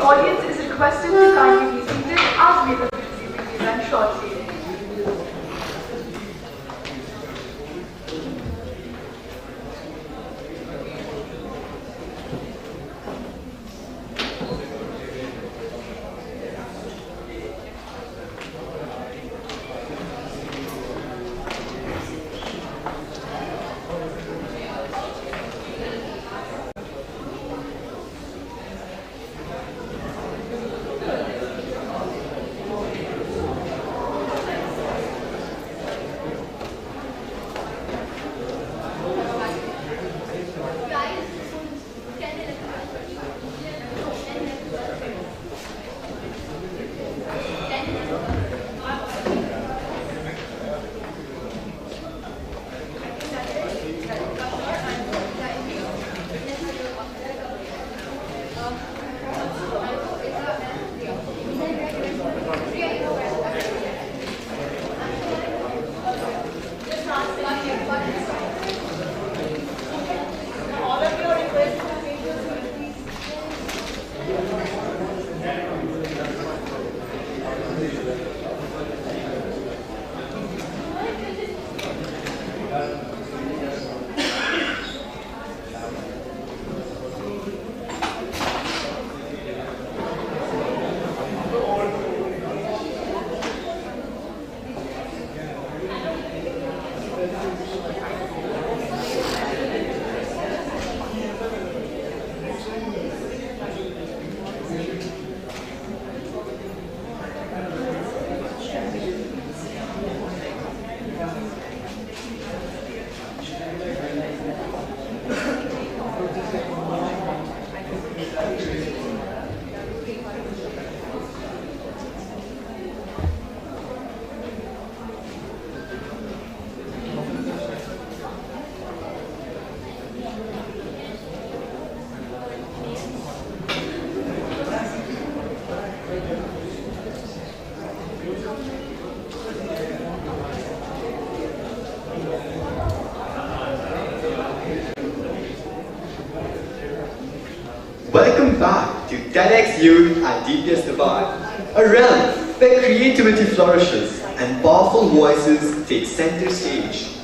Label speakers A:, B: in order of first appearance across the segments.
A: audience is requested to kindly be seated as we look at the event shortly.
B: Welcome back to TEDxYouth DPSD, a realm where creativity flourishes and powerful voices take center stage.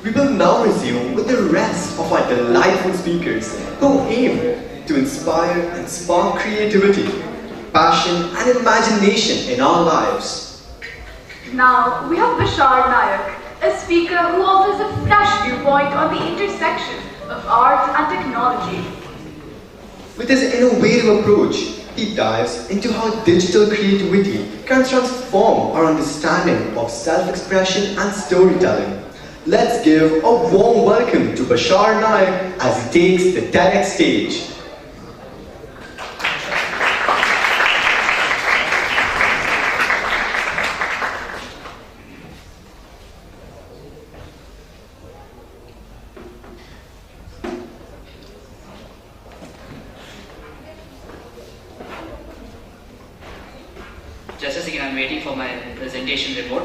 B: We will now resume with the rest of our delightful speakers who aim to inspire and spark creativity, passion and imagination in our lives.
A: Now we have Bashar Nyak, a speaker who offers a fresh viewpoint on the intersection of art and technology.
B: With his innovative approach, he dives into how digital creativity can transform our understanding of self-expression and storytelling. Let's give a warm welcome to Bashar Nyak as he takes the TEDx stage.
C: Just a second, I'm waiting for my presentation report.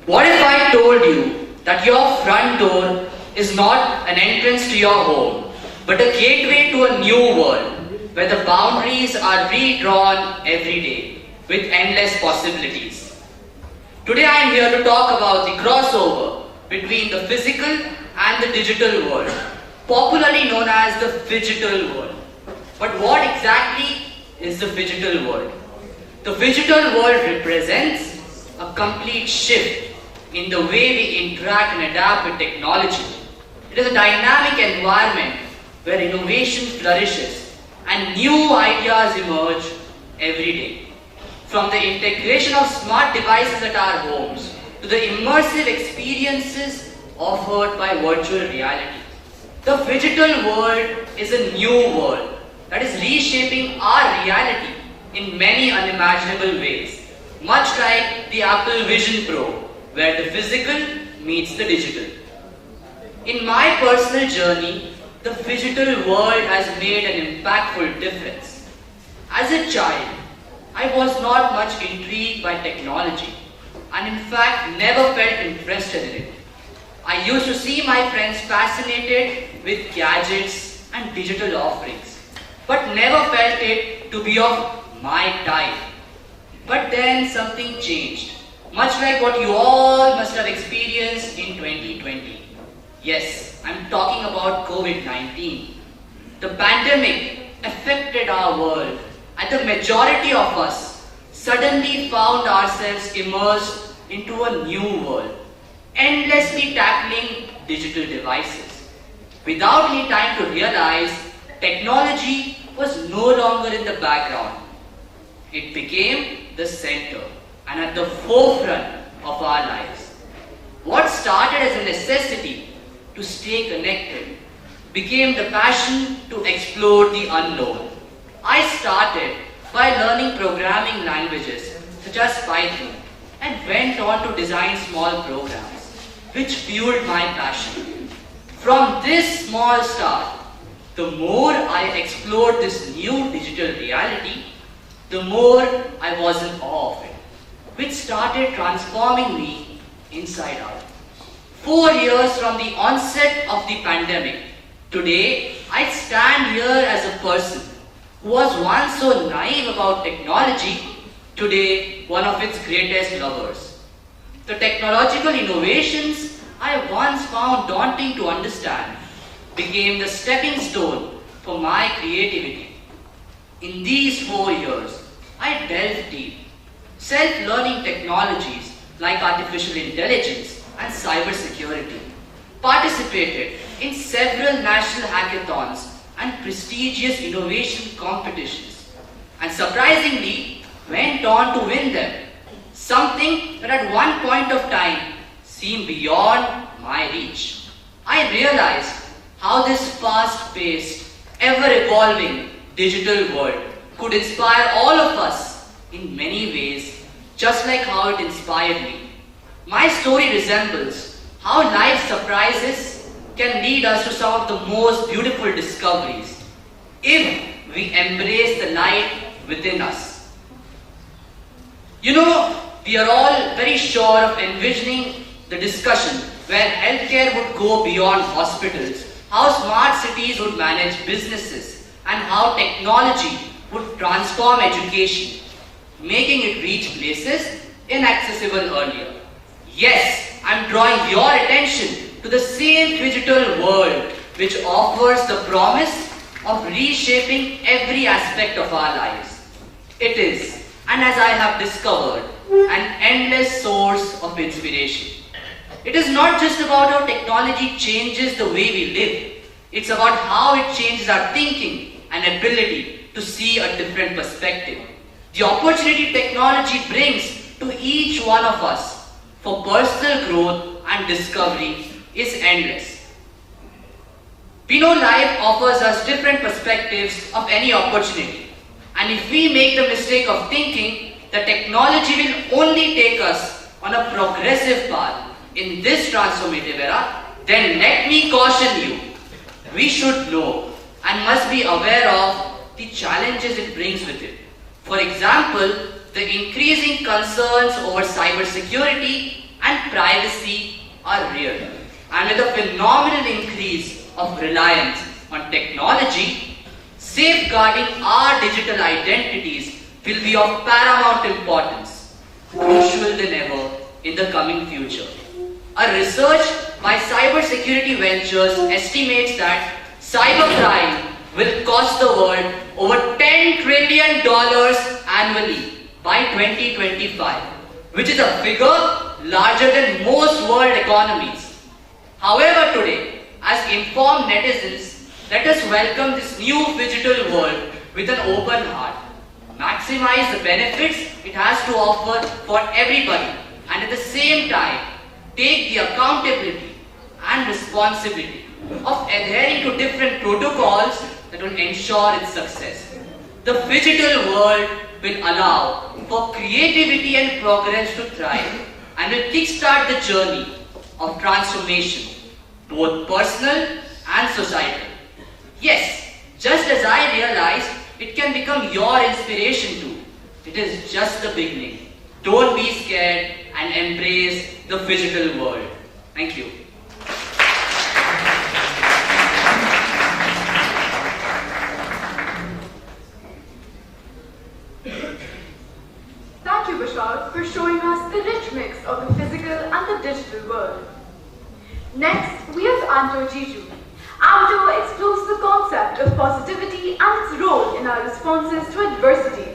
C: What if I told you that your front door is not an entrance to your home, but a gateway to a new world, where the boundaries are redrawn every day with endless possibilities? Today I am here to talk about the crossover between the physical and the digital world, popularly known as the phygital world. But what exactly is the phygital world? The phygital world represents a complete shift in the way we interact and adapt with technology. It is a dynamic environment where innovation flourishes and new ideas emerge every day. From the integration of smart devices at our homes to the immersive experiences offered by virtual reality. The phygital world is a new world that is reshaping our reality in many unimaginable ways, much like the Apple Vision Pro, where the physical meets the digital. In my personal journey, the phygital world has made an impactful difference. As a child, I was not much intrigued by technology and in fact never felt interested in it. I used to see my friends fascinated with gadgets and digital offerings, but never felt it to be of my type. But then something changed, much like what you all must have experienced in 2020. Yes, I'm talking about COVID-19. The pandemic affected our world, and the majority of us suddenly found ourselves immersed into a new world, endlessly tackling digital devices. Without any time to realize, technology was no longer in the background. It became the center and at the forefront of our lives. What started as a necessity to stay connected became the passion to explore the unknown. I started by learning programming languages such as Python and went on to design small programs, which fueled my passion. From this small start, the more I explored this new digital reality, the more I was in awe of it, which started transforming me inside out. 4 years from the onset of the pandemic, today I stand here as a person who was once so naive about technology, today one of its greatest lovers. The technological innovations I once found daunting to understand became the stepping stone for my creativity. In these 4 years, I delved deep, self-learning technologies like artificial intelligence and cybersecurity, participated in several national hackathons and prestigious innovation competitions, and surprisingly went on to win them, something that at one point of time seemed beyond my reach. I realized how this fast-paced, ever-evolving digital world could inspire all of us in many ways, just like how it inspired me. My story resembles how life's surprises can lead us to some of the most beautiful discoveries if we embrace the light within us. You know, we are all very sure of envisioning the discussion where healthcare would go beyond hospitals, how smart cities would manage businesses, and how technology would transform education, making it reach places inaccessible earlier. Yes, I'm drawing your attention to the same digital world which offers the promise of reshaping every aspect of our lives. It is, and as I have discovered, an endless source of inspiration. It is not just about how technology changes the way we live. It's about how it changes our thinking and ability to see a different perspective. The opportunity technology brings to each one of us for personal growth and discovery is endless. We know life offers us different perspectives of any opportunity. And if we make the mistake of thinking that technology will only take us on a progressive path in this transformative era, then let me caution you. We should know and must be aware of the challenges it brings with it. For example, the increasing concerns over cybersecurity and privacy are real. And with a phenomenal increase of reliance on technology, safeguarding our digital identities will be of paramount importance, crucial than ever in the coming future. A research by Cybersecurity Ventures estimates that cybercrime will cost the world over $10 trillion annually by 2025, which is a figure larger than most world economies. However, today, as informed netizens, let us welcome this new digital world with an open heart, maximize the benefits it has to offer for everybody, and at the same time, take the accountability and responsibility of adhering to different protocols that will ensure its success. The digital world will allow for creativity and progress to thrive and will kickstart the journey of transformation, both personal and societal. Yes, just as I realized it can become your inspiration too. It is just the beginning. Don't be scared and embrace the digital world. Thank you.
A: Next, we have Anto Juu. Anto explores the concept of positivity and its role in our responses to adversity.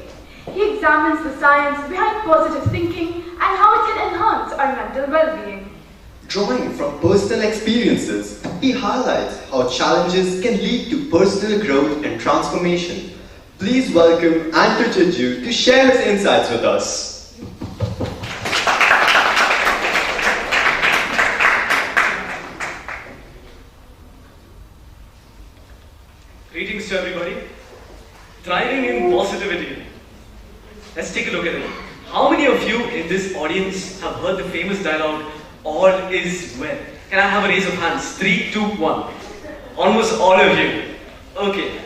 A: He examines the science behind positive thinking and how it can enhance our mental well-being.
B: Drawing from personal experiences, he highlights how challenges can lead to personal growth and transformation. Please welcome Anto Juu to share his insights with us.
D: Greetings to everybody. Thriving in positivity. Let's take a look at it. How many of you in this audience have heard the famous dialogue, all is well? Can I have a raise of hands? 3, 2, 1. Almost all of you. Okay.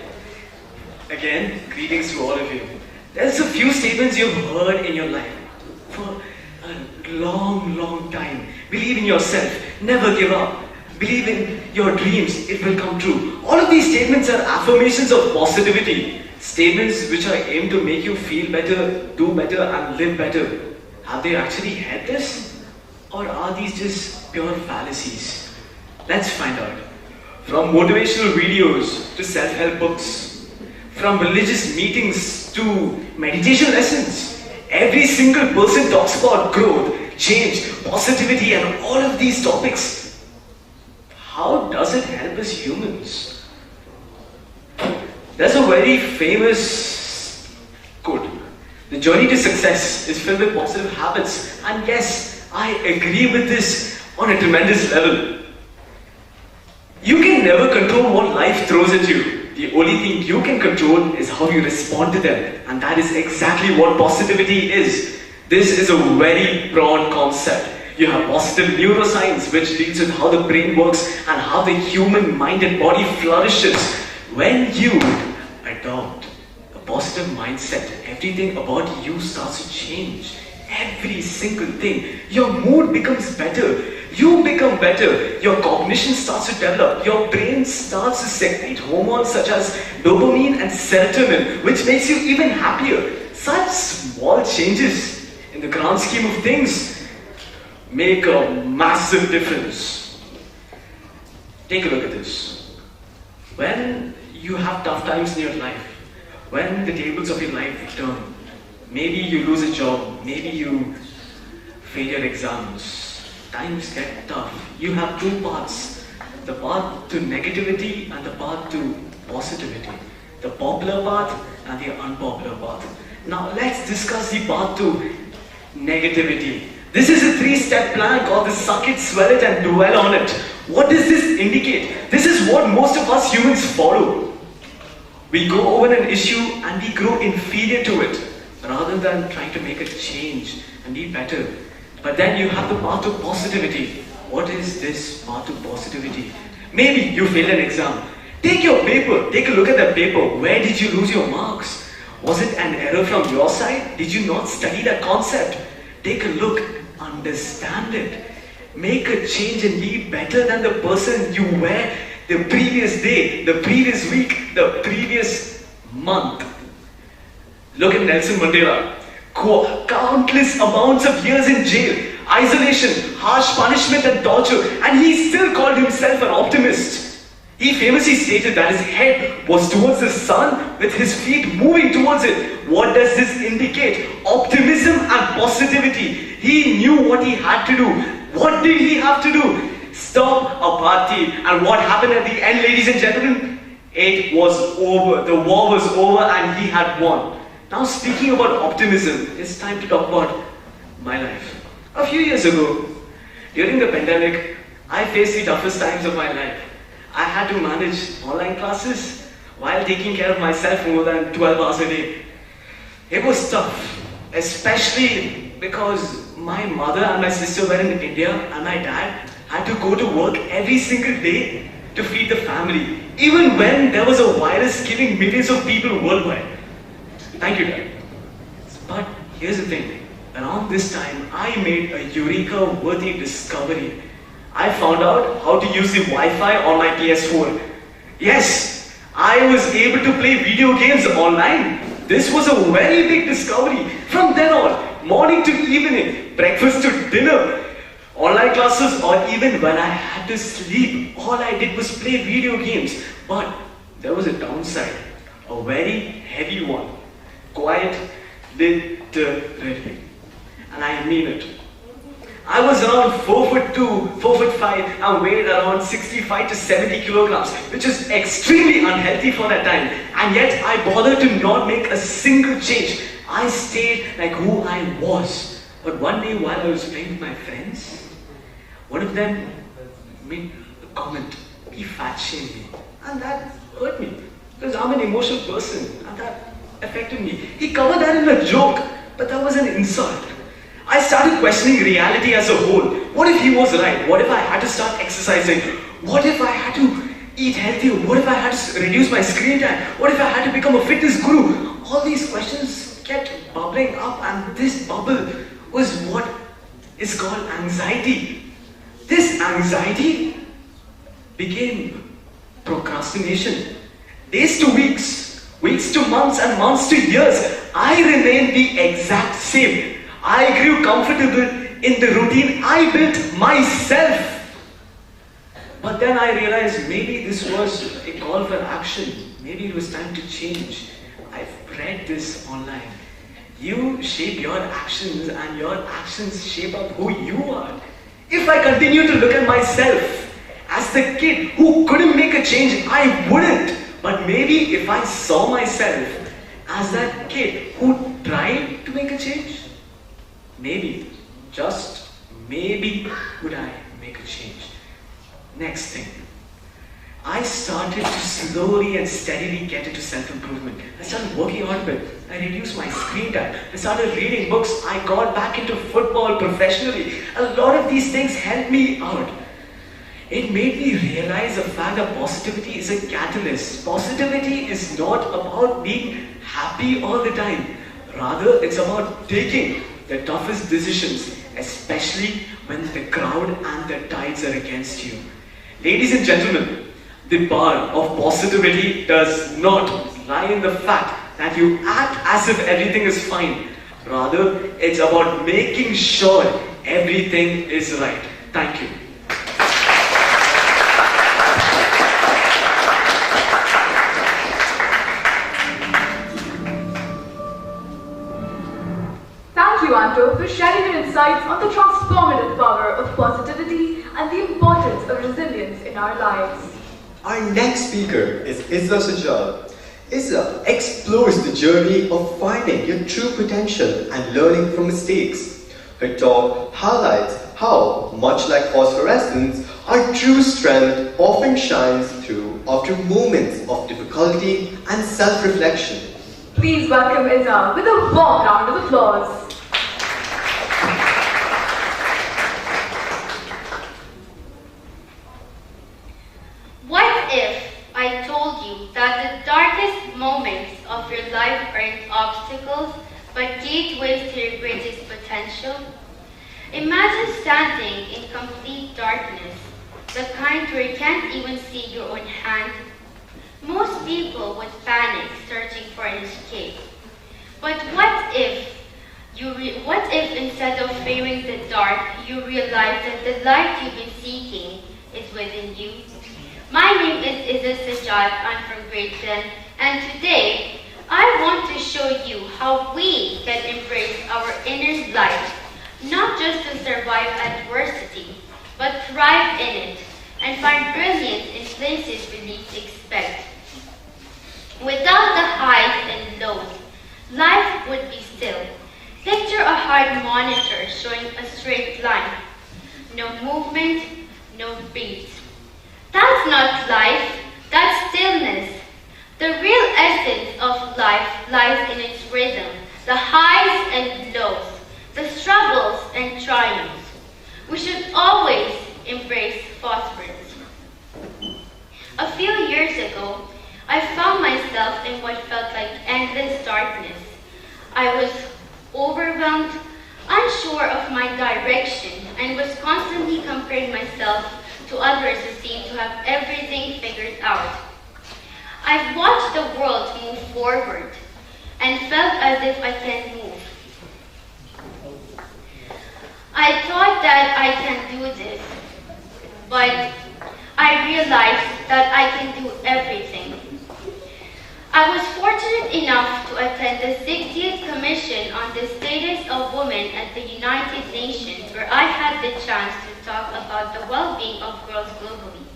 D: Again, greetings to all of you. There's a few statements you've heard in your life for a long time. Believe in yourself. Never give up. Believe in your dreams. It will come true. All of these statements are affirmations of positivity. Statements which are aimed to make you feel better, do better and live better. Have they actually had this? Or are these just pure fallacies? Let's find out. From motivational videos to self-help books, from religious meetings to meditation lessons, every single person talks about growth, change, positivity and all of these topics. How does it help us humans? There's a very famous quote. The journey to success is filled with positive habits. And yes, I agree with this on a tremendous level. You can never control what life throws at you. The only thing you can control is how you respond to them. And that is exactly what positivity is. This is a very broad concept. You have positive neuroscience, which deals with how the brain works and how the human mind and body flourishes. When you adopt a positive mindset, everything about you starts to change. Every single thing. Your mood becomes better. You become better. Your cognition starts to develop. Your brain starts to secrete hormones such as dopamine and serotonin, which makes you even happier. Such small changes in the grand scheme of things make a massive difference. Take a look at this. When you have tough times in your life, when the tables of your life turn, maybe you lose a job, maybe you fail your exams, times get tough. You have two paths, the path to negativity and the path to positivity. The popular path and the unpopular path. Now let's discuss the path to negativity. This is a 3-step plan called the suck it, swell it and dwell on it. What does this indicate? This is what most of us humans follow. We go over an issue and we grow inferior to it, rather than trying to make a change and be better. But then you have the path to positivity. What is this path to positivity? Maybe you failed an exam. Take your paper, take a look at that paper. Where did you lose your marks? Was it an error from your side? Did you not study that concept? Take a look, understand it. Make a change and be better than the person you were the previous day, the previous week, the previous month. Look at Nelson Mandela. Countless amounts of years in jail, isolation, harsh punishment and torture, and he still called himself an optimist. He famously stated that his head was towards the sun with his feet moving towards it. What does this indicate? Optimism and positivity. He knew what he had to do. What did he have to do? Stop a party. And what happened at the end, ladies and gentlemen? It was over. The war was over and he had won. Now speaking about optimism, it's time to talk about my life. A few years ago, during the pandemic, I faced the toughest times of my life. I had to manage online classes while taking care of myself for more than 12 hours a day. It was tough, especially because my mother and my sister were in India and my dad had to go to work every single day to feed the family, even when there was a virus killing millions of people worldwide. Thank you, Dad. But here's the thing. Around this time, I made a eureka-worthy discovery. I found out how to use the Wi-Fi on my PS4. Yes, I was able to play video games online. This was a very big discovery. From then on, morning to evening, breakfast to dinner, online classes, or even when I had to sleep. All I did was play video games. But there was a downside, a very heavy one. Quiet, literally. And I mean it. I was around 4'2", 4'5", and weighed around 65 to 70 kilograms, which is extremely unhealthy for that time. And yet I bothered to not make a single change. I stayed like who I was. But one day while I was playing with my friends, one of them made a comment. He fat shamed me. And that hurt me. Because I'm an emotional person. And that affected me. He covered that in a joke. But that was an insult. I started questioning reality as a whole. What if he was right? What if I had to start exercising? What if I had to eat healthier? What if I had to reduce my screen time? What if I had to become a fitness guru? All these questions kept bubbling up, and this bubble was what is called anxiety. This anxiety became procrastination. Days to weeks, weeks to months, and months to years, I remained the exact same. I grew comfortable in the routine I built myself. But then I realized maybe this was a call for action. Maybe it was time to change. I've read this online. You shape your actions, and your actions shape up who you are. If I continue to look at myself as the kid who couldn't make a change, I wouldn't. But maybe if I saw myself as that kid who tried to make a change, maybe, just maybe, would I make a change. Next thing, I started to slowly and steadily get into self-improvement. I started working on it. I reduced my screen time. I started reading books. I got back into football professionally. A lot of these things helped me out. It made me realize the fact that positivity is a catalyst. Positivity is not about being happy all the time. Rather, it's about taking the toughest decisions, especially when the crowd and the tides are against you. Ladies and gentlemen, the bar of positivity does not lie in the fact that you act as if everything is fine. Rather, it's about making sure everything is right. Thank you.
A: Thank you, Anto, for sharing your insights on the transformative power of positivity and the importance of resilience in our lives.
B: Our next speaker is Ria Sasta. Ria explores the journey of finding your true potential and learning from mistakes. Her talk highlights how, much like phosphorescence, our true strength often shines through after moments of difficulty and self-reflection.
A: Please welcome Ria with a warm round of applause.
E: What if I told you that the darkest moments of your life aren't obstacles, but gateways to your greatest potential? Imagine standing in complete darkness, the kind where you can't even see your own hand. Most people would panic, searching for an escape. But what if instead of fearing the dark, you realize that the light you've been seeking is within you? My name is Ria Sasta. I'm from grade 10, and today I want to show you how we can embrace our inner light, not just to survive adversity, but thrive in it and find brilliance in places we least expect. Without the highs and lows, life would be still. Picture a hard monitor showing a straight line. No movement, no beat. That's not life, that's stillness. The real essence of life lies in its rhythm, the highs and lows, the struggles and triumphs. We should always embrace phosphorus. A few years ago, I found myself in what felt like endless darkness. I was overwhelmed, unsure of my direction, and was constantly comparing myself to others who seemed to have everything figured out. I've watched the world move forward and felt as if I can't move. I thought that I can do this, but I realized that I can do everything. I was fortunate enough to attend the 60th Commission on the Status of Women at the United Nations, where I had the chance to talk about the well-being of girls globally.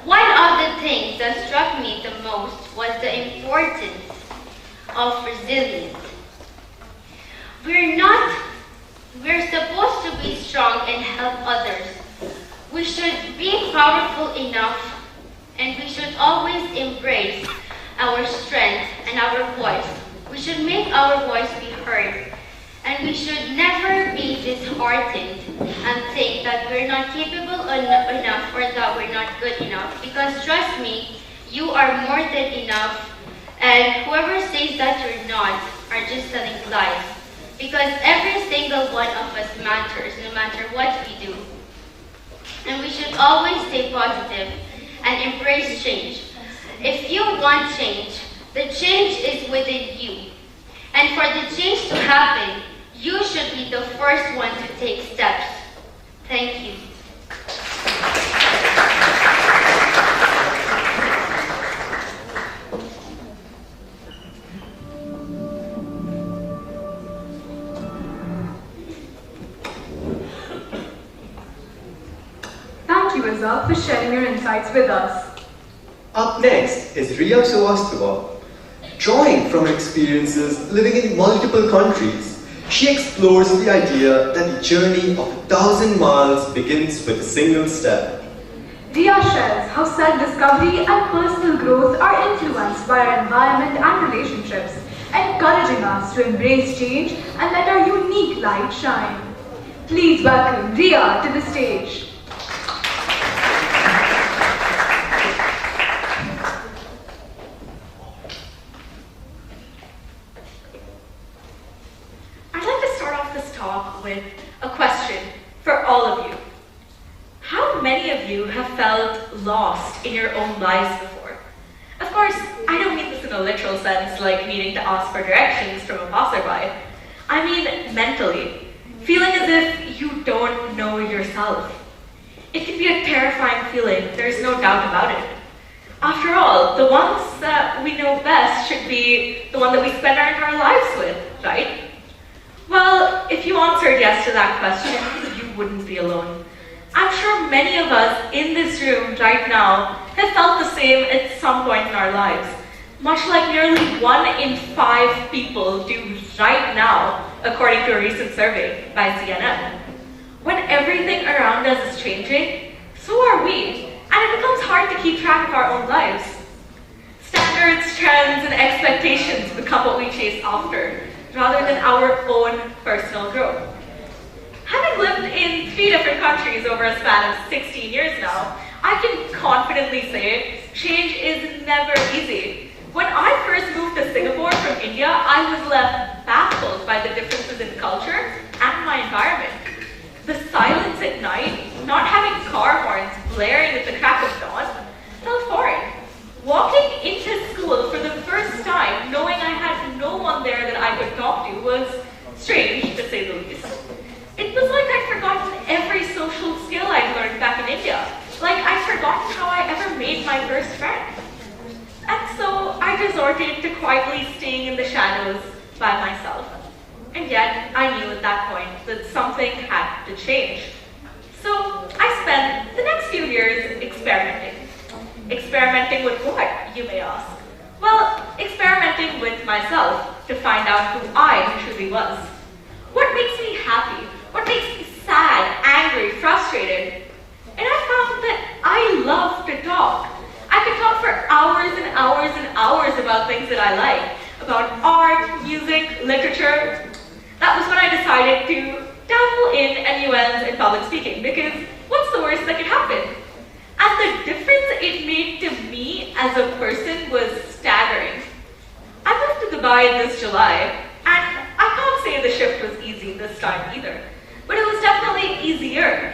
E: One of the things that struck me the most was the importance of resilience. We're supposed to be strong and help others. We should be powerful enough, and we should always embrace our strength and our voice. We should make our voice be heard, and we should never be disheartened and think that we're not capable enough or that we're not good enough, because trust me, you are more than enough, and whoever says that you're not are just telling lies, because every single one of us matters no matter what we do. And we should always stay positive and embrace change. If you want change, the change is within you. And for the change to happen, you should be the first one to take steps. Thank you.
A: Thank you, Azza, for sharing your insights with us.
B: Up next is Ria Sasta. Drawing from her experiences living in multiple countries, she explores the idea that the journey of 1,000 miles begins with a single step.
A: Ria shares how self-discovery and personal growth are influenced by our environment and relationships, encouraging us to embrace change and let our unique light shine. Please welcome Ria to the stage.
F: With a question for all of you. How many of you have felt lost in your own lives before? Of course, I don't mean this in a literal sense, like needing to ask for directions from a passerby. I mean mentally, feeling as if you don't know yourself. It can be a terrifying feeling, there's no doubt about it. After all, the ones that we know best should be the one that we spend our entire lives with, right? Well, if you answered yes to that question, you wouldn't be alone. I'm sure many of us in this room right now have felt the same at some point in our lives, much like nearly 1 in 5 people do right now, according to a recent survey by CNN. When everything around us is changing, so are we, and it becomes hard to keep track of our own lives. Standards, trends, and expectations become what we chase after, rather than our own personal growth. Having lived in 3 different countries over a span of 16 years now, I can confidently say change is never easy. When I first moved to Singapore from India, I was left baffled by the differences in culture and my environment. The silence at night, not having car horns blaring at the crack of dawn, felt foreign. Walking into school for the first time, knowing I had no one there that I could talk to, was strange, to say the least. It was like I'd forgotten every social skill I'd learned back in India, like I'd forgotten how I ever made my first friend. And so I resorted to quietly staying in the shadows by myself. And yet, I knew at that point that something had to change. So I spent the next few years experimenting. Experimenting with what, you may ask? Well, experimenting with myself to find out who I truly was. What makes me happy? What makes me sad, angry, frustrated? And I found that I love to talk. I could talk for hours and hours and hours about things that I like, about art, music, literature. That was when I decided to dabble in NUNs and public speaking, because what's the worst that could happen? And the difference it made to me as a person was staggering. I moved to Dubai this July, and I can't say the shift was easy this time either, but it was definitely easier,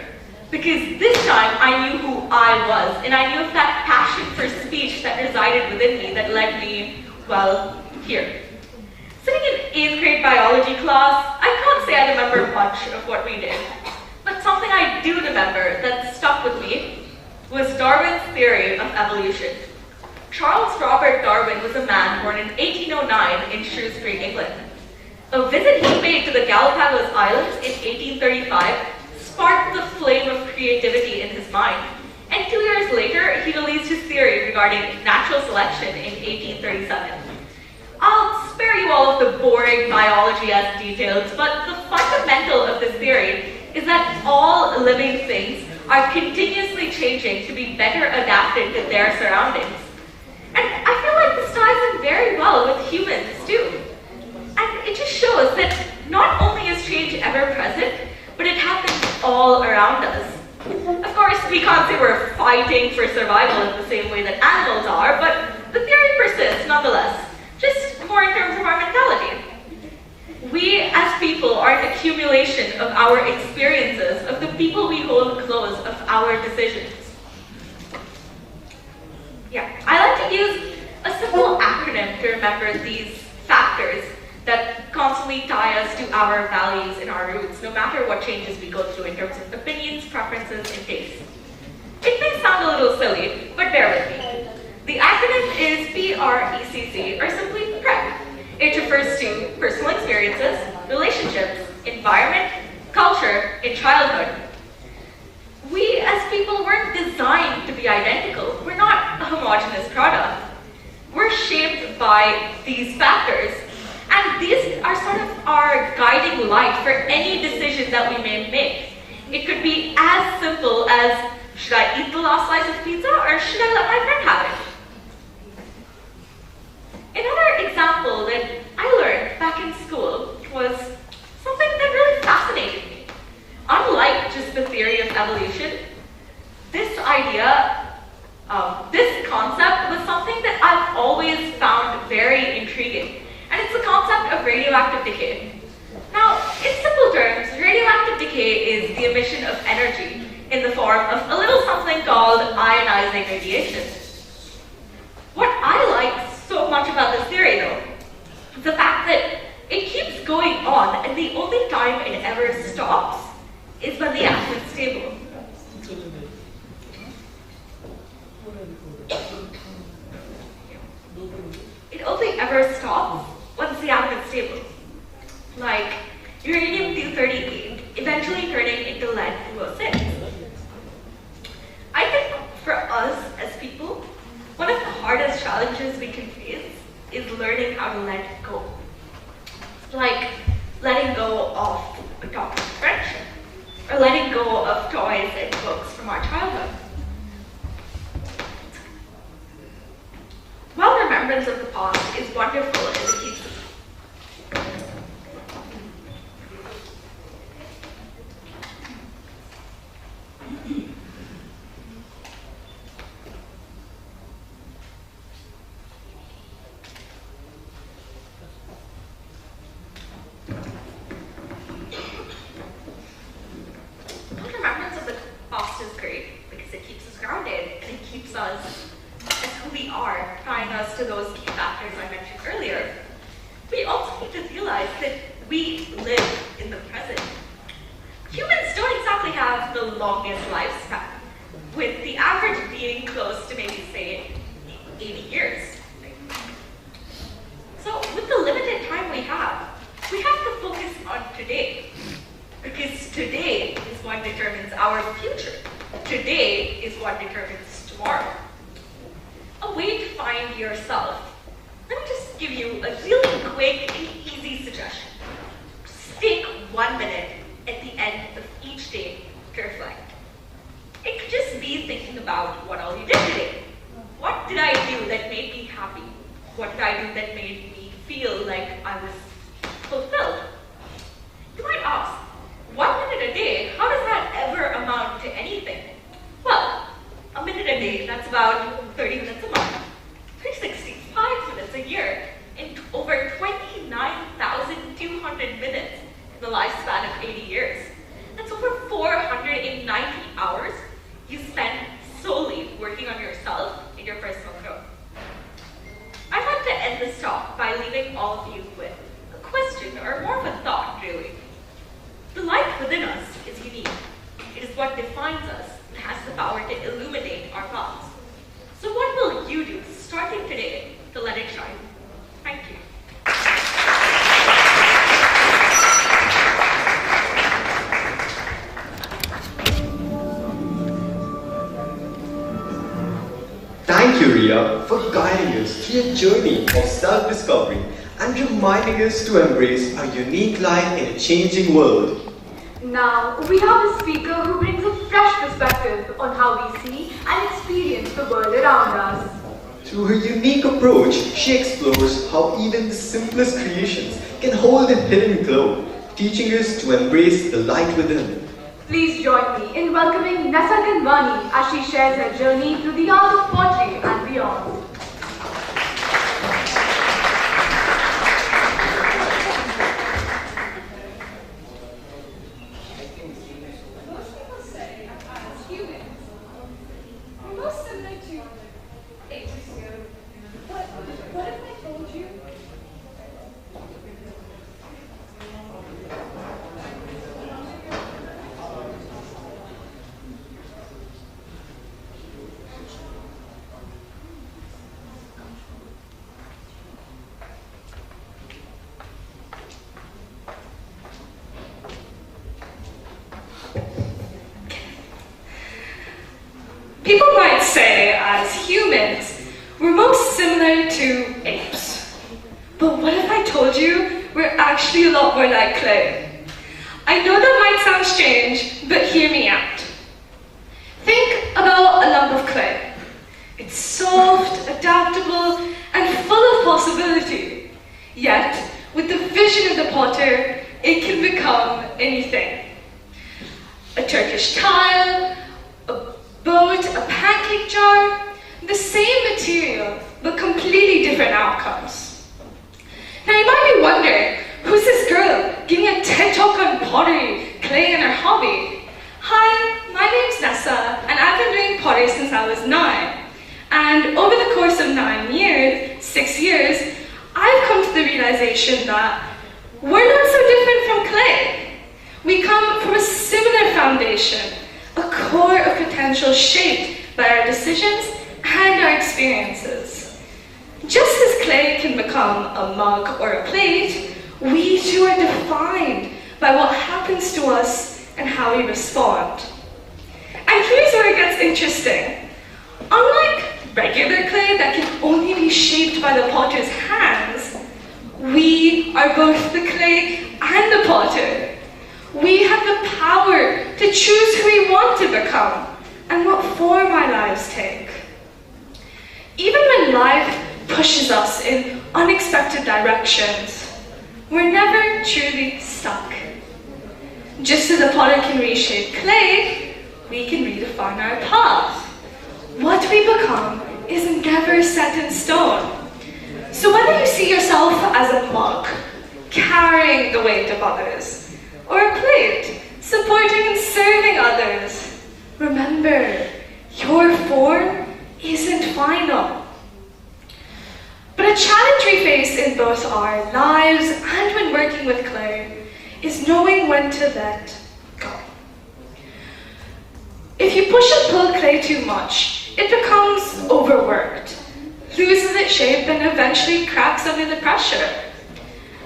F: because this time I knew who I was, and I knew of that passion for speech that resided within me that led me, well, here. Sitting in 8th grade biology class, I can't say I remember much of what we did, but something I do remember that stuck with me was Darwin's theory of evolution. Charles Robert Darwin was a man born in 1809 in Shrewsbury, England. A visit he paid to the Galapagos Islands in 1835 sparked the flame of creativity in his mind, and 2 years later, he released his theory regarding natural selection in 1837. I'll spare you all of the boring biology as details, but the fundamental of this theory is that all living things are continuously changing to be better adapted to their surroundings. And I feel like this ties in very well with humans too. And it just shows that not only is change ever present, but it happens all around us. Of course, we can't say we're fighting for survival in the same way that animals are, but the theory persists nonetheless, just more in terms of our mentality. We as people are an accumulation of our experiences, of the people we hold close, of our decisions. Yeah, I like to use a simple acronym to remember these factors that constantly tie us to our values and our roots, no matter what changes we go through in terms of opinions, preferences, and tastes. It may sound a little silly, but bear with me. The acronym is PRECC, or simply PREC. It refers to personal experiences, relationships, environment, culture, and childhood. We as people weren't designed to be identical. We're not a homogeneous product. We're shaped by these factors, and these are sort of our guiding light for any decision that we may make. It could be as simple as, should I eat the last slice of pizza or should I let my friend have it? Another example that I learned back in school was something that really fascinated me. Unlike just the theory of evolution, this idea, this concept was something that I've always found very intriguing, and it's the concept of radioactive decay. Now, in simple terms, radioactive decay is the emission of energy in the form of a little something called ionizing radiation. What I like so much about this theory, though, is the fact that it keeps going on, and the only time it ever stops is when the atom is stable. It only ever stops once the atom is stable. Like uranium-238 eventually turning into lead-206. I think for us as people, one of the hardest challenges we can face is learning how to let go. Like letting go of a toxic friendship, or letting go of toys and books from our childhood. While remembrance of the past is wonderful as it keeps us to those key factors I mentioned earlier. We also need to realize that we live in the present. Humans don't exactly have the longest lifespan, with the average being close to maybe, say, 80 years. So with the limited time we have to focus on today, because today is what determines our future. Today is what determines tomorrow. A way to find yourself. Let me just give you a really quick and easy suggestion. Just take 1 minute at the end of each day to reflect. It could just be thinking about what all you did today. What did I do that made me happy? What did I do that made me feel like I was fulfilled? You might ask, 1 minute a day, how does that ever amount to anything? Well, a minute a day, that's about 30 minutes a month, 365 minutes a year, and over 29,200 minutes in the lifespan of 80 years. That's over 490 hours you spend solely working on yourself and your personal growth. I'd like to end this talk by leaving all of you with a question, or more of a thought, really. The light within us is unique. It is what defines us and has the power to illuminate
B: Thank you, Ria, for guiding us through a journey of self-discovery and reminding us to embrace our unique life in a changing world.
A: Now, we have a speaker who brings a fresh perspective on how we see and experience the world around us.
B: Through her unique approach, she explores how even the simplest creations can hold a hidden glow, teaching us to embrace the light within.
A: Please join me in welcoming Nessa as she shares her journey through the art of pottery and beyond.
G: Most people say, as humans, we're most similar to apes. But what if I told you? People might say, as humans, we're most similar to apes. But what if I told you we're actually a lot more like clay? I know that might sound strange, but hear me out. Think about a lump of clay. It's soft, adaptable, and full of possibility. Yet, with the vision of the potter, it can become anything. A Turkish tile, a boat, a pancake jar, the same material, but completely different outcomes. Now you might be wondering, who's this girl giving a TED talk on pottery, clay, and her hobby? Hi, my name's Nessa, and I've been doing pottery since I was 9. And over the course of 6 years, I've come to the realization that we're not so different from clay. We come from a similar foundation, a core of potential shaped by our decisions and our experiences. Just as clay can become a mug or a plate, we too are defined by what happens to us and how we respond. And here's where it gets interesting. Unlike regular clay that can only be shaped by the potter's hands, we are both the clay and the potter. We have the power to choose who we want to become and what form our lives take. Even when life pushes us in unexpected directions, we're never truly stuck. Just as a potter can reshape clay, we can redefine our path. What we become is never set in stone. So whether you see yourself as a mug, carrying the weight of others, or a plate, supporting and serving others, remember, your form isn't final. But a challenge we face in both our lives and when working with clay is knowing when to let go. If you push and pull clay too much, it becomes overworked, loses its shape, and eventually cracks under the pressure.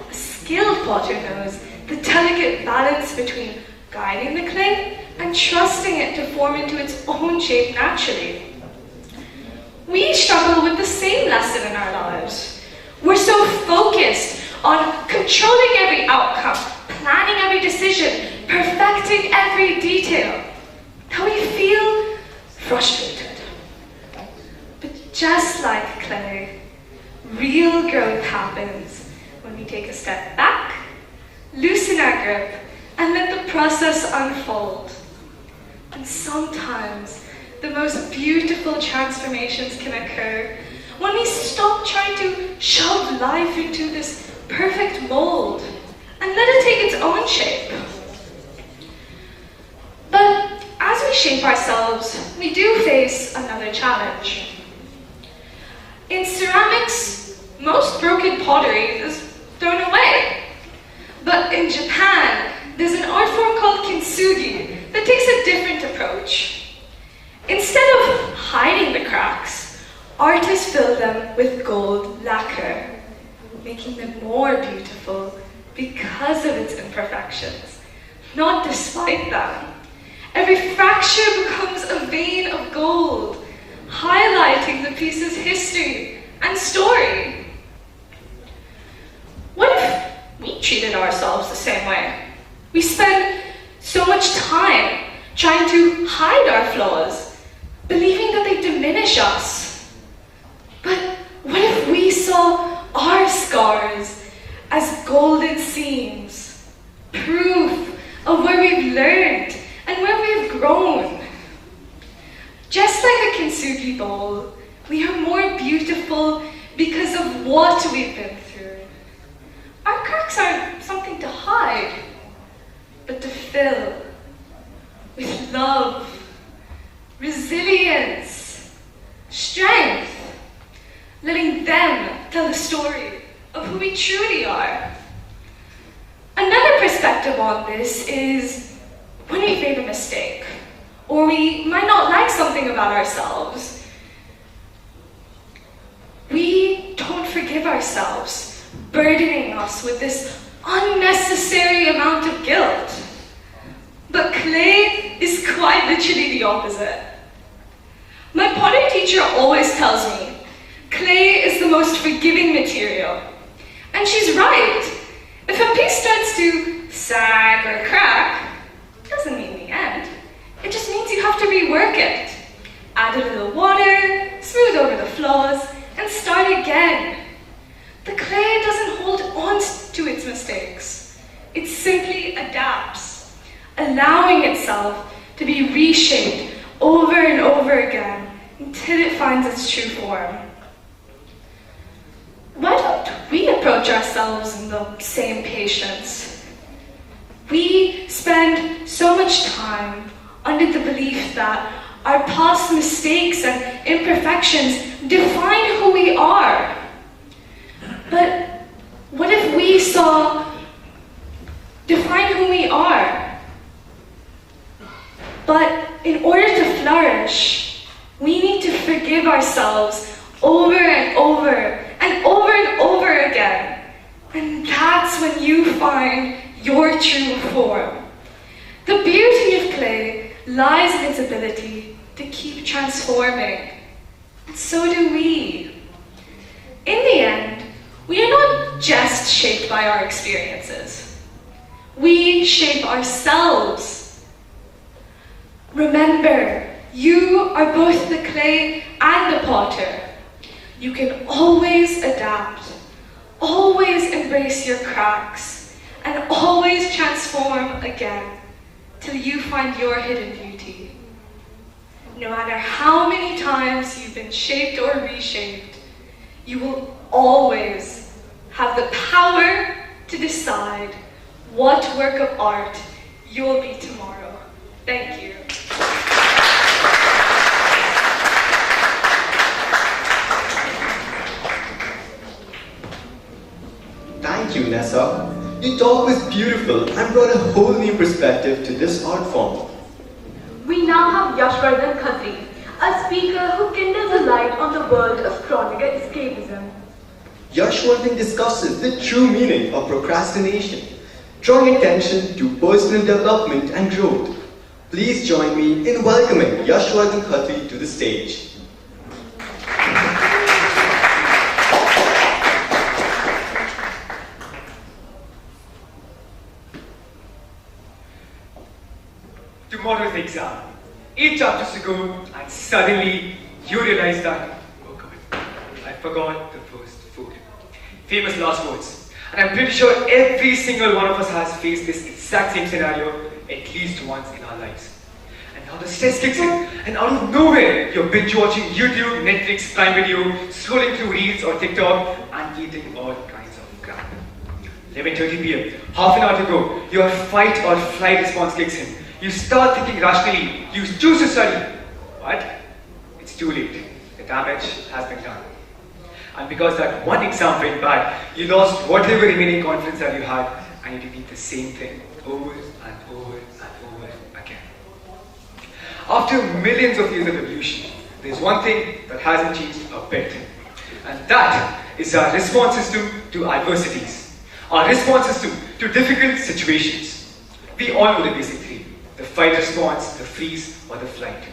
G: A skilled potter knows the delicate balance between guiding the clay and trusting it to form into its own shape naturally. We struggle with the same lesson in our lives. We're so focused on controlling every outcome, planning every decision, perfecting every detail, that we feel frustrated. But just like clay, real growth happens when we take a step back, loosen our grip, and let the process unfold. And sometimes the most beautiful transformations can occur when we stop trying to shove life into this perfect mold and let it take its own shape. But as we shape ourselves, we do face another challenge. In ceramics, most broken pottery is thrown away. But in Japan, there's an art form called kintsugi that takes a different approach. Instead of hiding the cracks, artists fill them with gold lacquer, making them more beautiful because of its imperfections, not despite them. Every fracture becomes a vein of gold, highlighting rewriting the piece's history and story? What if we treated ourselves the same way? We spend so much time trying to hide our flaws, believing that they diminish us. But what if we saw our scars as golden seams, proof of where we've learned and where we've grown? Just like a kintsugi bowl, we are more beautiful because of what we've been through. Our cracks aren't something to hide, but to fill with love, resilience, strength, letting them tell the story of who we truly are. Another perspective on this is when we've made a mistake, or we might not like something about ourselves, we don't forgive ourselves, burdening us with this unnecessary amount of guilt. But clay is quite literally the opposite. My pottery teacher always tells me, clay is the most forgiving material. And she's right. If a piece starts to sag or crack, it doesn't mean the end. It just means you have to rework it. Add a little water, smooth over the flaws, and start again. The clay doesn't hold on to its mistakes. It simply adapts, allowing itself to be reshaped over and over again until it finds its true form. Why don't we approach ourselves in the same patience? We spend so much time under the belief that our past mistakes and imperfections define who we are. But what if we saw define who we are? But in order to flourish, we need to forgive ourselves over and over and over and over again. And that's when you find your true form. The beauty of clay lies in its ability to keep transforming. And so do we. In the end, we are not just shaped by our experiences. We shape ourselves. Remember, you are both the clay and the potter. You can always adapt, always embrace your cracks, and always transform again till you find your hidden beauty. No matter how many times you've been shaped or reshaped, you will always have the power to decide what work of art you'll be tomorrow. Thank you.
B: Thank you, Nessa. Your talk was beautiful and brought a whole new perspective to this art form.
A: We now have Yash Khatri, a speaker who kindles a light on the world of chronic escapism.
B: Yashwardhan discusses the true meaning of procrastination, drawing attention to personal development and growth. Please join me in welcoming Yashwardhan Khatri to the stage.
H: Tomorrow's the exam. 8 chapters to go, and suddenly you realize that, oh God, I forgot the first food. Famous last words. And I'm pretty sure every single one of us has faced this exact same scenario at least once in our lives. And now the stress kicks in, and out of nowhere, you're binge watching YouTube, Netflix, Prime Video, scrolling through Reels or TikTok, and eating all kinds of crap. 11:30 p.m., half an hour to go, your fight or flight response kicks in. You start thinking rationally, you choose to study, but it's too late. The damage has been done. And because that one exam went bad, you lost whatever remaining confidence that you had, and you repeat the same thing over and over and over again. After millions of years of evolution, there's one thing that hasn't changed a bit, and that is our response system to adversities, our response system to difficult situations. We all know the basic three: the fight response, the freeze, or the flight.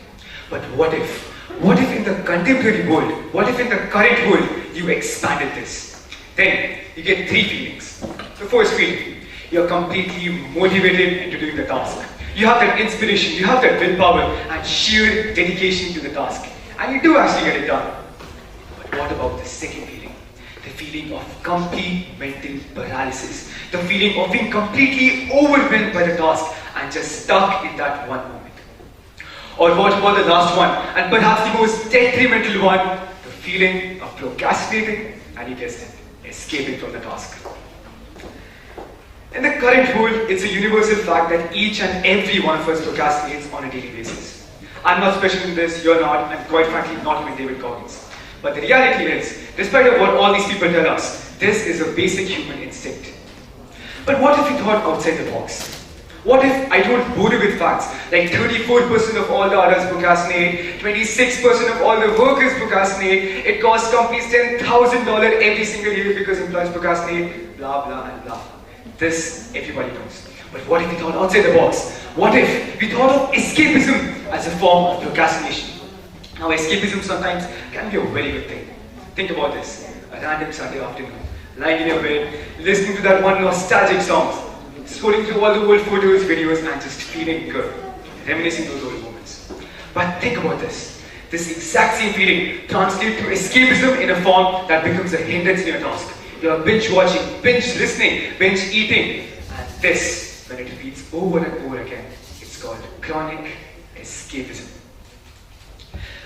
H: But what if What if in the contemporary world, what if in the current world, you expanded this? Then you get three feelings. The first feeling, you're completely motivated into doing the task. You have that inspiration, you have that willpower and sheer dedication to the task. And you do actually get it done. But what about the second feeling? The feeling of complete mental paralysis. The feeling of being completely overwhelmed by the task and just stuck in that one moment. Or what about the last one, and perhaps the most detrimental one, the feeling of procrastinating, and you guessed it, escaping from the task. In the current world, it's a universal fact that each and every one of us procrastinates on a daily basis. I'm not special in this, you're not, and quite frankly, not even David Goggins. But the reality is, despite of what all these people tell us, this is a basic human instinct. But what if we thought outside the box? What if I don't bore you with facts like 34% of all the adults procrastinate, 26% of all the workers procrastinate, it costs companies $10,000 every single year because employees procrastinate, blah blah and blah. This everybody knows. But what if we thought outside the box? What if we thought of escapism as a form of procrastination? Now escapism sometimes can be a very good thing. Think about this. A random Sunday afternoon, lying in your bed, listening to that one nostalgic song, scrolling through all the old photos, videos, and just feeling good, reminiscing those old moments. But think about this. This exact same feeling translates to escapism in a form that becomes a hindrance in your task. You're binge watching, binge listening, binge eating, and this, when it repeats over and over again, it's called chronic escapism.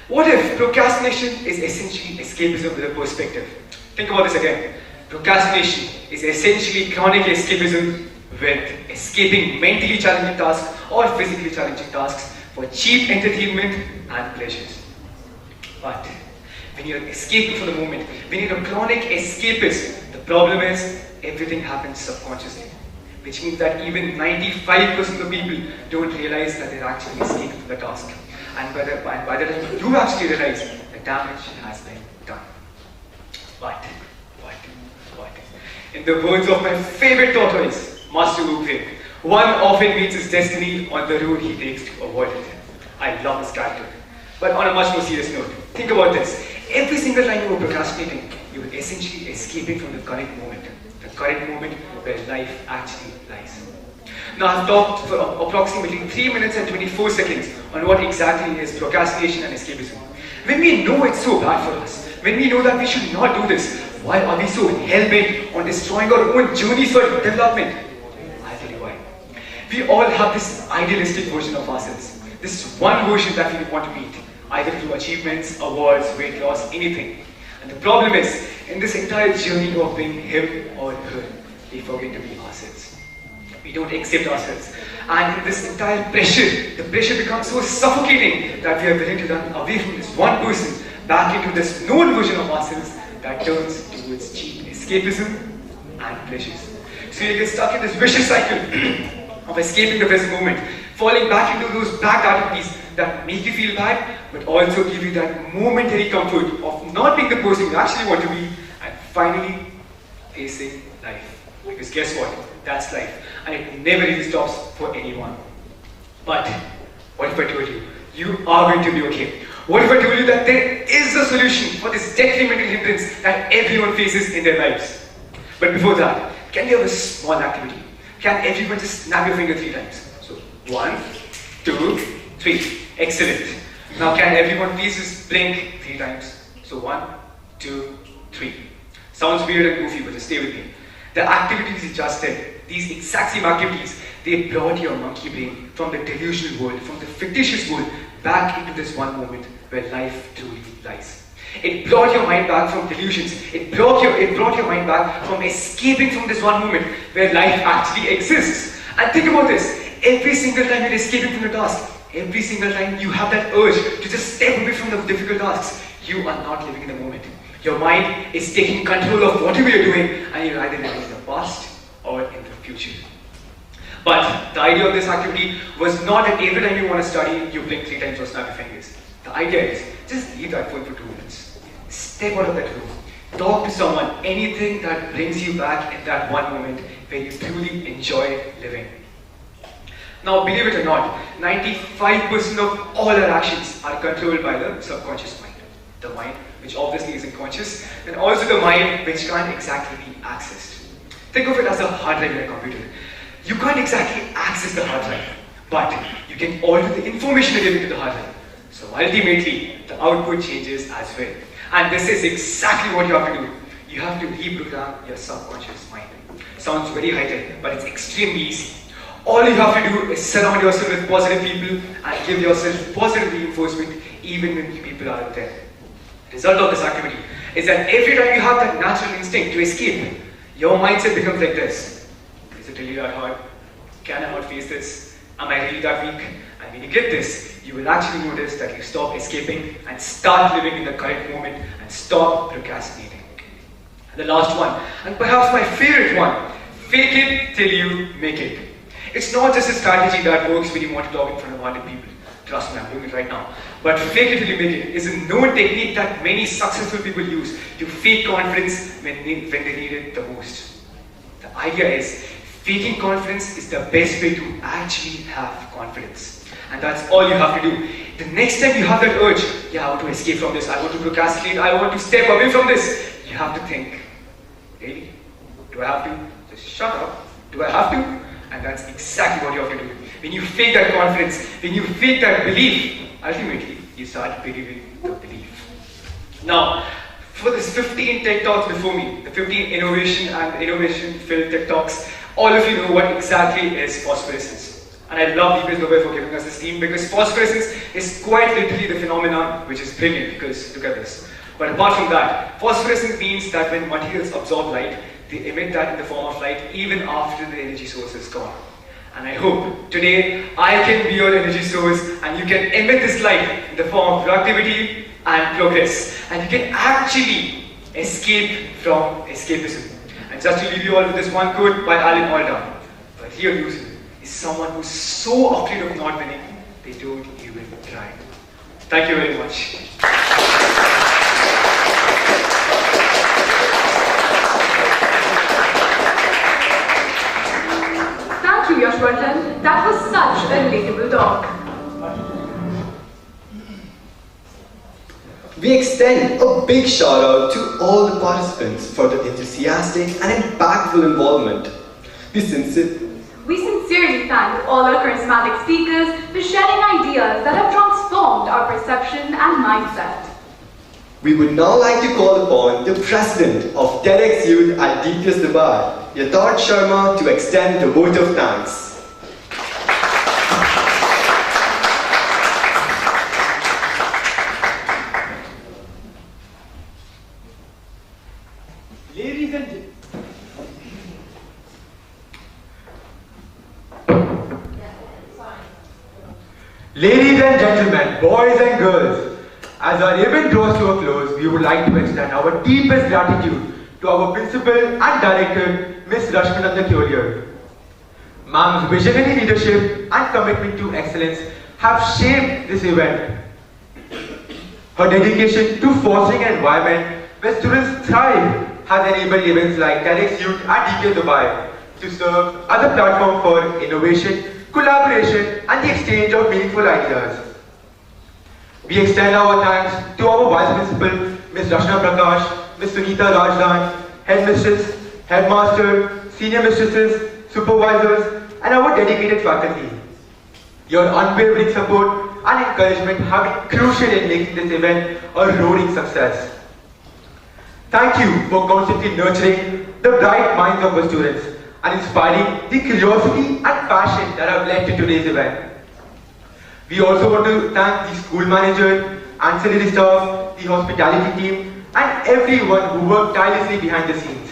H: What if procrastination is essentially escapism with a perspective? Think about this again. Procrastination is essentially chronic escapism with escaping mentally challenging tasks or physically challenging tasks for cheap entertainment and pleasures. But when you're escaping from the moment, when you're a chronic escapist, the problem is everything happens subconsciously, which means that even 95% of people don't realize that they're actually escaping from the task. And by the time you do actually realize, the damage has been done. But, in the words of my favorite tortoise, Master Wu, one often meets his destiny on the road he takes to avoid it. I love this character. But on a much more serious note, think about this. Every single time you were procrastinating, you were essentially escaping from the current moment where life actually lies. Now I've talked for approximately 3 minutes and 24 seconds on what exactly is procrastination and escapism. When we know it's so bad for us, when we know that we should not do this, why are we so hell-bent on destroying our own journeys for development? I'll tell you why. We all have this idealistic version of ourselves. This one version that we want to meet, either through achievements, awards, weight loss, anything. And the problem is, in this entire journey of being him or her, we forget to be ourselves. We don't accept ourselves. And in this entire pressure, the pressure becomes so suffocating that we are willing to run away from this one person back into this known version of ourselves that turns towards cheap escapism and pleasures. So you get stuck in this vicious cycle of escaping the present moment, falling back into those bad activities that make you feel bad, but also give you that momentary comfort of not being the person you actually want to be, and finally facing life. Because guess what? That's life. And it never really stops for anyone. But what if I told you, you are going to be okay? What if I told you that there is a solution for this detrimental hindrance that everyone faces in their lives? But before that, can you have a small activity? Can everyone just snap your finger 3 times? So 1, 2, 3. Excellent. Now can everyone please just blink 3 times? So 1, 2, 3. Sounds weird and goofy, but just stay with me. The activities you just did, these exact same activities, they brought your monkey brain from the delusional world, from the fictitious world, back into this one moment where life truly lies. It brought your mind back from delusions. It brought your mind back from escaping from this one moment where life actually exists. And think about this. Every single time you're escaping from your task, every single time you have that urge to just step away from the difficult tasks, you are not living in the moment. Your mind is taking control of whatever you're doing, and you're either living in the past or in the future. But the idea of this activity was not that every time you want to study, you blink 3 times or snap your fingers. The idea is, just leave that phone for 2 minutes. Step out of that room. Talk to someone, anything that brings you back in that one moment where you truly enjoy living. Now, believe it or not, 95% of all our actions are controlled by the subconscious mind. The mind, which obviously isn't conscious, and also the mind, which can't exactly be accessed. Think of it as a hard drive in a computer. You can't exactly access the hard drive, but you can alter the information given to the hard drive. So ultimately, the output changes as well. And this is exactly what you have to do. You have to reprogram your subconscious mind. Sounds very high-tech, but it's extremely easy. All you have to do is surround yourself with positive people and give yourself positive reinforcement even when people aren't there. The result of this activity is that every time you have that natural instinct to escape, your mindset becomes like this. Is it really that hard? Can I not face this? Am I really that weak? And when you get this, you will actually notice that you stop escaping and start living in the current moment and stop procrastinating. And the last one, and perhaps my favorite one, fake it till you make it. It's not just a strategy that works when you want to talk in front of 100 people. Trust me, I'm doing it right now. But fake it till you make it is a known technique that many successful people use to fake confidence when they need it the most. The idea is, faking confidence is the best way to actually have confidence. And that's all you have to do. The next time you have that urge, I want to escape from this, I want to procrastinate, I want to step away from this, you have to think, really? Do I have to? Just shut up. Do I have to? And that's exactly what you have to do. When you fake that confidence, when you fake that belief, ultimately, you start believing the belief. Now, for this 15 TED Talks before me, the 15 innovation-filled TED Talks, all of you know what exactly is phosphorescence. And I love DPS Dubai for giving us this theme because phosphorescence is quite literally the phenomenon which is brilliant because look at this. But apart from that, phosphorescence means that when materials absorb light, they emit that in the form of light even after the energy source is gone. And I hope today I can be your energy source and you can emit this light in the form of productivity and progress. And you can actually escape from escapism. And just to leave you all with this one quote by Alan Alda, a real loser is someone who's so afraid of not winning, they don't even try. Thank you very much.
A: Thank you, Yash. That was such a relatable talk.
B: We extend a big shout out to all the participants for their enthusiastic and impactful involvement. We
A: sincerely thank all our charismatic speakers for sharing ideas that have transformed our perception and mindset.
B: We would now like to call upon the President of TEDxYouth at DPS Dubai, Yash Sharma, to extend the vote of thanks.
I: Ladies and gentlemen, boys and girls, as our event draws to a close, we would like to extend our deepest gratitude to our Principal and Director, Ms. Rashminanda Kyolier. Ma'am's visionary leadership and commitment to excellence have shaped this event. Her dedication to fostering an environment where students thrive has enabled events like TEDxYouth at DPS Dubai to serve as a platform for innovation, collaboration and the exchange of meaningful ideas. We extend our thanks to our Vice Principal, Ms. Rashna Prakash, Ms. Sunita Rajdan, Headmistress, Headmaster, Senior Mistresses, Supervisors and our dedicated faculty. Your unwavering support and encouragement have been crucial in making this event a roaring success. Thank you for constantly nurturing the bright minds of our students and inspiring the curiosity and passion that have led to today's event. We also want to thank the school manager, ancillary staff, the hospitality team, and everyone who worked tirelessly behind the scenes.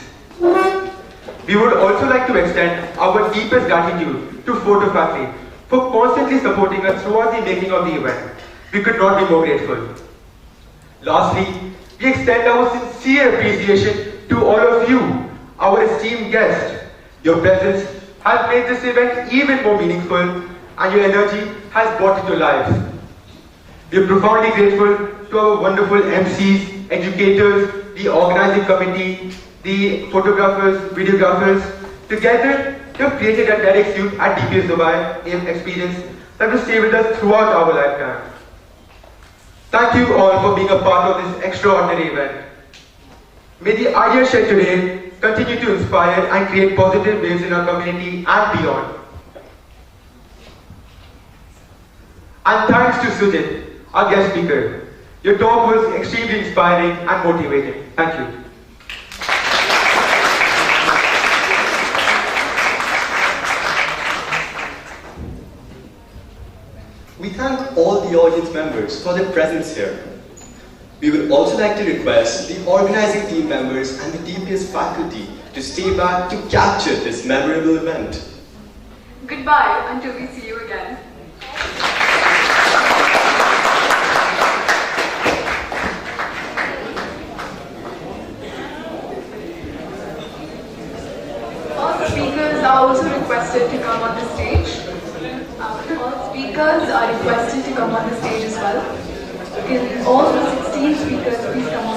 I: We would also like to extend our deepest gratitude to Photo Factory for constantly supporting us throughout the making of the event. We could not be more grateful. Lastly, we extend our sincere appreciation to all of you, our esteemed guests. Your presence has made this event even more meaningful and your energy has brought it to life. We are profoundly grateful to our wonderful MCs, educators, the organizing committee, the photographers, videographers. Together, You have created a TEDxYouth at DPS Dubai experience that will stay with us throughout our lifetime. Thank you all for being a part of this extraordinary event. May the ideas shared today continue to inspire and create positive waves in our community and beyond. And thanks to Sujit, our guest speaker. Your talk was extremely inspiring and motivating. Thank you.
B: We thank all the audience members for their presence here. We would also like to request the organizing team members and the DPS faculty to stay back to capture this memorable event.
A: Goodbye until we see you again. All speakers are also requested to come on the stage. All speakers are requested to come on the stage as well. Can all the 16 speakers please come on